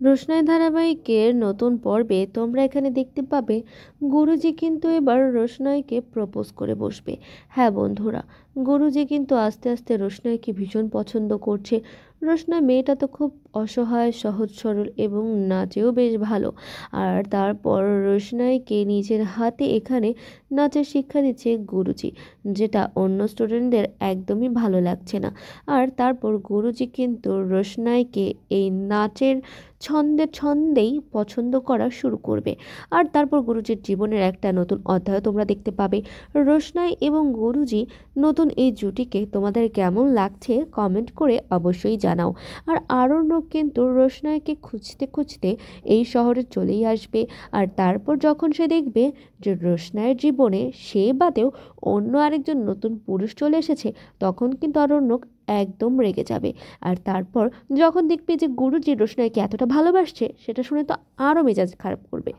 রোশনাই ধারাবাহিকের নতুন পর্বে তোমরা এখানে দেখতে পাবে গুরুজি কিন্তু এবার রোশনাইকে প্রপোজ করে বসবে। হ্যাঁ বন্ধুরা, গুরুজি কিন্তু আস্তে আস্তে রোশনাইকে ভীষণ পছন্দ করছে। রোশনাই মেয়েটা তো খুব অসহায়, সহজ সরল এবং নাচেও বেশ ভালো। আর তারপর রোশনাইকে নিজের হাতে এখানে নাচের শিক্ষা দিচ্ছে গুরুজি, যেটা অন্য স্টুডেন্টদের একদমই ভালো লাগছে না। আর তারপর গুরুজি কিন্তু রোশনাইকে এই নাচের ছন্দে ছন্দেই পছন্দ করা শুরু করবে। আর তারপর গুরুজির জীবনের একটা নতুন অধ্যায় তোমরা দেখতে পাবে। রোশনাই এবং গুরুজি নতুন এই জুটিকে তোমাদের কেমন লাগছে কমেন্ট করে অবশ্যই জানাও। আর আরণ্যক কিন্তু রোশনাইকে খুঁজতে খুঁজতে এই শহরে চলেই আসবে। আর তারপর যখন সে দেখবে যে রোশনাইয়ের জীবনে সে বাদেও অন্য আরেকজন নতুন পুরুষ চলে এসেছে, তখন কিন্তু আরণ্যক একদম রেগে যাবে। আর তারপর যখন দেখবে যে গুরুজি রোশনাইকে এতটা ভালোবাসছে, সেটা শুনে তো আরও মেজাজ খারাপ করবে।